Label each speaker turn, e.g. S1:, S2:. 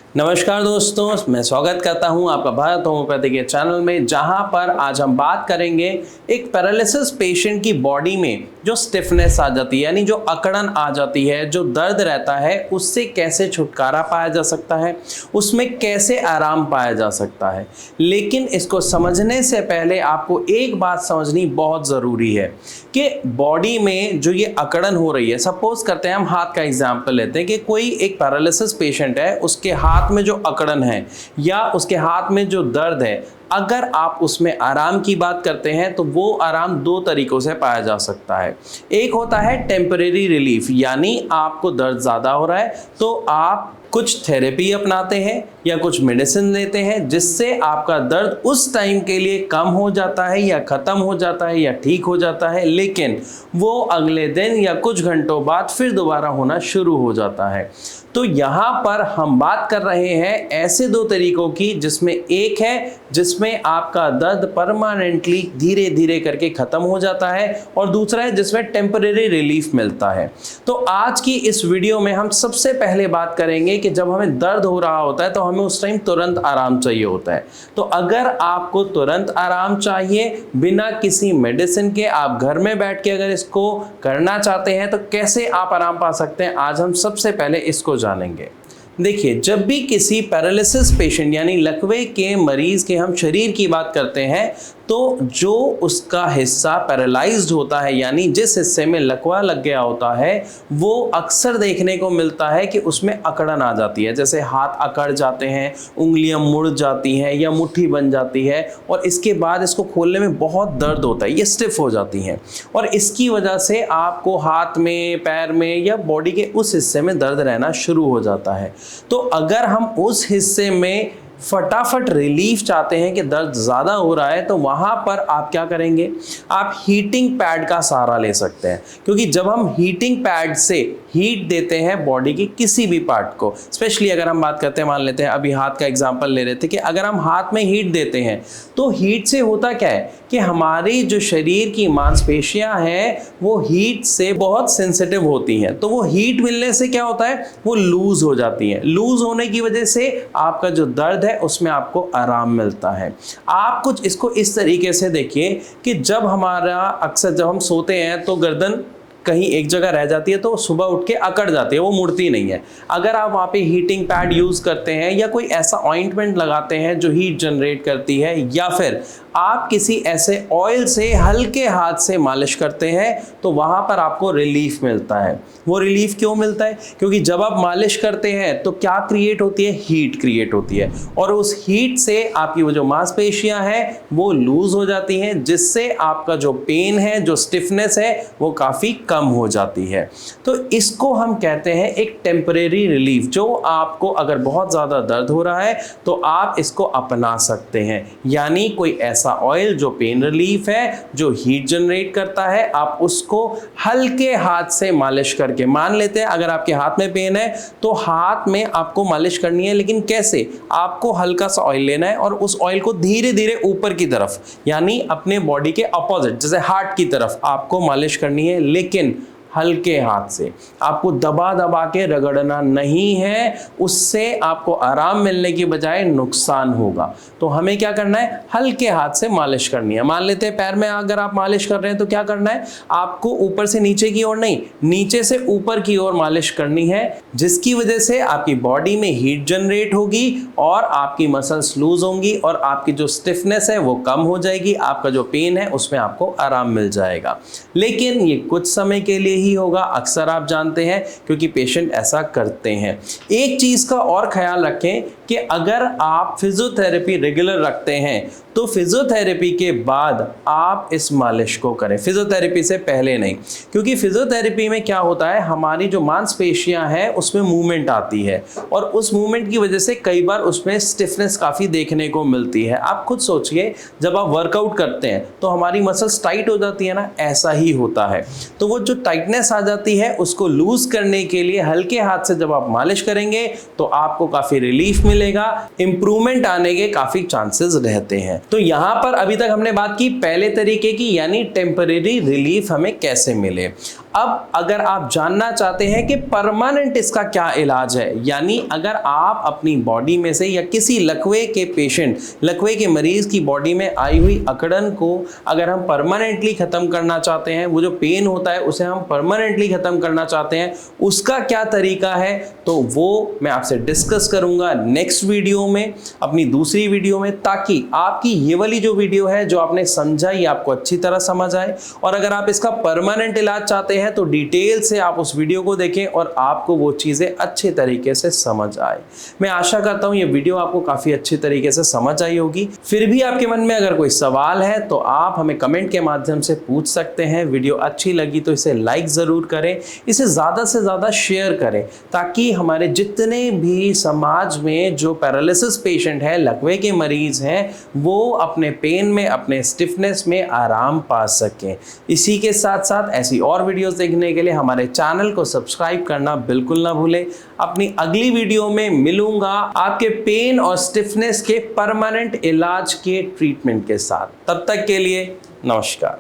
S1: नमस्कार दोस्तों, मैं स्वागत करता हूं आपका भारत होम्योपैथी के चैनल में, जहां पर आज हम बात करेंगे एक पैरालिसिस पेशेंट की बॉडी में जो स्टिफनेस आ जाती है, यानी जो अकड़न आ जाती है, जो दर्द रहता है, उससे कैसे छुटकारा पाया जा सकता है, उसमें कैसे आराम पाया जा सकता है। लेकिन इसको समझने से पहले आपको एक बात समझनी बहुत ज़रूरी है कि बॉडी में जो ये अकड़न हो रही है, सपोज करते हैं हम हाथ का एग्जाम्पल लेते हैं कि कोई एक पैरालिसिस पेशेंट है, उसके हाथ में जो अकड़न है या उसके हाथ में जो दर्द है, अगर आप उसमें आराम की बात करते हैं तो वो आराम दो तरीकों से पाया जा सकता है। एक होता है टेम्परेरी रिलीफ, यानी आपको दर्द ज़्यादा हो रहा है तो आप कुछ थेरेपी अपनाते हैं या कुछ मेडिसिन लेते हैं, जिससे आपका दर्द उस टाइम के लिए कम हो जाता है या ख़त्म हो जाता है या ठीक हो जाता है, लेकिन वो अगले दिन या कुछ घंटों बाद फिर दोबारा होना शुरू हो जाता है। तो यहाँ पर हम बात कर रहे हैं ऐसे दो तरीकों की, जिसमें एक है जिसमें आपका दर्द परमानेंटली धीरे धीरे करके ख़त्म हो जाता है और दूसरा है जिसमें टेम्परेरी रिलीफ मिलता है। तो आज की इस वीडियो में हम सबसे पहले बात करेंगे कि जब हमें दर्द हो रहा होता है तो हमें उस टाइम तुरंत आराम चाहिए होता है। तो अगर आपको तुरंत आराम चाहिए बिना किसी मेडिसिन के, आप घर में बैठ के अगर इसको करना चाहते हैं तो कैसे आप आराम पा सकते हैं, आज हम सबसे पहले इसको जानेंगे। देखिए, जब भी किसी पैरालिसिस पेशेंट यानी लकवे के मरीज के हम शरीर की बात करते हैं तो जो उसका हिस्सा पैरालाइज्ड होता है, यानी जिस हिस्से में लकवा लग गया होता है, वो अक्सर देखने को मिलता है कि उसमें अकड़न आ जाती है। जैसे हाथ अकड़ जाते हैं, उंगलियां मुड़ जाती हैं या मुट्ठी बन जाती है और इसके बाद इसको खोलने में बहुत दर्द होता है, ये स्टिफ हो जाती हैं और इसकी वजह से आपको हाथ में, पैर में या बॉडी के उस हिस्से में दर्द रहना शुरू हो जाता है। तो अगर हम उस हिस्से में फटाफट रिलीफ चाहते हैं कि दर्द ज़्यादा हो रहा है, तो वहाँ पर आप क्या करेंगे, आप हीटिंग पैड का सहारा ले सकते हैं। क्योंकि जब हम हीटिंग पैड से हीट देते हैं बॉडी के किसी भी पार्ट को, स्पेशली अगर हम बात करते हैं, मान लेते हैं अभी हाथ का एग्जांपल ले रहे थे कि अगर हम हाथ में हीट देते हैं तो हीट से होता क्या है कि हमारी जो शरीर की मांसपेशियां हैं वो हीट से बहुत सेंसिटिव होती हैं। तो वो हीट मिलने से क्या होता है, वो लूज हो जाती हैं। लूज होने की वजह से आपका जो दर्द है उसमें आपको आराम मिलता है। आप कुछ इसको इस तरीके से देखिए कि जब हमारा अक्सर जब हम सोते हैं तो गर्दन कहीं एक जगह रह जाती है तो सुबह उठ के अकड़ जाती है, वो मुड़ती नहीं है। अगर आप वहाँ पे हीटिंग पैड यूज़ करते हैं या कोई ऐसा ऑइंटमेंट लगाते हैं जो हीट जनरेट करती है, या फिर आप किसी ऐसे ऑयल से हल्के हाथ से मालिश करते हैं, तो वहाँ पर आपको रिलीफ मिलता है। वो रिलीफ क्यों मिलता है? क्योंकि जब आप मालिश करते हैं तो क्या क्रिएट होती है, हीट क्रिएट होती है और उस हीट से आपकी वो जो मांसपेशियां हैं वो लूज हो जाती हैं, जिससे आपका जो पेन है, जो स्टिफनेस है, वो काफ़ी कम हो जाती है। तो इसको हम कहते हैं एक टेम्परेरी रिलीफ। जो आपको अगर बहुत ज़्यादा दर्द हो रहा है तो आप इसको अपना सकते हैं, यानी कोई ऐसा ऑयल जो पेन रिलीफ है, जो हीट जनरेट करता है, आप उसको हल्के हाथ से मालिश करके, मान लेते हैं अगर आपके हाथ में पेन है तो हाथ में आपको मालिश करनी है, लेकिन कैसे, आपको हल्का सा ऑयल लेना है और उस ऑयल को धीरे धीरे ऊपर की तरफ, यानी अपने बॉडी के अपोजिट जैसे हार्ट की तरफ आपको मालिश करनी है, लेकिन हल्के हाथ से। आपको दबा दबा के रगड़ना नहीं है, उससे आपको आराम मिलने की बजाय नुकसान होगा। तो हमें क्या करना है, हल्के हाथ से मालिश करनी है। मान लेते हैं पैर में अगर आप मालिश कर रहे हैं तो क्या करना है, आपको ऊपर से नीचे की ओर नहीं, नीचे से ऊपर की ओर मालिश करनी है, जिसकी वजह से आपकी बॉडी में हीट जनरेट होगी और आपकी मसल्स लूज होंगी और आपकी जो स्टिफनेस है वो कम हो जाएगी, आपका जो पेन है उसमें आपको आराम मिल जाएगा। लेकिन ये कुछ समय के लिए ही होगा, अक्सर आप जानते हैं, क्योंकि पेशेंट ऐसा करते हैं। एक चीज का और ख्याल रखें कि अगर आप फिजियोथेरेपी रेगुलर रखते हैं तो फिजियोथेरेपी के बाद आप इस मालिश को करें, फिजियोथेरेपी से पहले नहीं। क्योंकि फिजियोथेरेपी में क्या होता है, हमारी जो मांसपेशियां हैं उसमें मूवमेंट आती है और उस मूवमेंट की वजह से कई बार उसमें स्टिफनेस काफ़ी देखने को मिलती है। आप खुद सोचिए, जब आप वर्कआउट करते हैं तो हमारी मसल्स टाइट हो जाती है ना, ऐसा ही होता है। तो वो जो टाइटनेस आ जाती है उसको लूज करने के लिए हल्के हाथ से जब आप मालिश करेंगे तो आपको काफ़ी रिलीफ मिलेगा, इंप्रूवमेंट आने के काफ़ी चांसेस रहते हैं। तो यहां पर अभी तक हमने बात की पहले तरीके की, यानी टेम्परेरी रिलीफ हमें कैसे मिले। अब अगर आप जानना चाहते हैं कि परमानेंट इसका क्या इलाज है, यानी अगर आप अपनी बॉडी में से या किसी लकवे के पेशेंट, लकवे के मरीज की बॉडी में आई हुई अकड़न को अगर हम परमानेंटली खत्म करना चाहते हैं, वो जो पेन होता है उसे हम परमानेंटली खत्म करना चाहते हैं, उसका क्या तरीका है, तो वो मैं आपसे डिस्कस करूंगा नेक्स्ट वीडियो में, अपनी दूसरी वीडियो में, ताकि आपकी ये वाली जो वीडियो है जो आपने समझा ये आपको अच्छी तरह समझ आए। और अगर आप इसका परमानेंट इलाज चाहते हैं तो डिटेल से आप उस वीडियो को देखें और आपको वो चीजें अच्छे तरीके से समझ आए। मैं आशा करता हूं ये वीडियो आपको काफी अच्छे तरीके से समझ आई होगी। फिर भी आपके मन में अगर कोई सवाल है तो आप हमें कमेंट के माध्यम से पूछ सकते हैं। वीडियो अच्छी लगी तो इसे लाइक जरूर करें, इसे ज्यादा से ज्यादा शेयर करें, ताकि हमारे जितने भी समाज में जो पैरालिसिस पेशेंट है, लकवे के मरीज हैं, वो अपने पेन में, अपने स्टिफनेस में आराम पा सकें। इसी के साथ साथ ऐसी और वीडियोस देखने के लिए हमारे चैनल को सब्सक्राइब करना बिल्कुल ना भूलें। अपनी अगली वीडियो में मिलूंगा आपके पेन और स्टिफनेस के परमानेंट इलाज के ट्रीटमेंट के साथ। तब तक के लिए नमस्कार।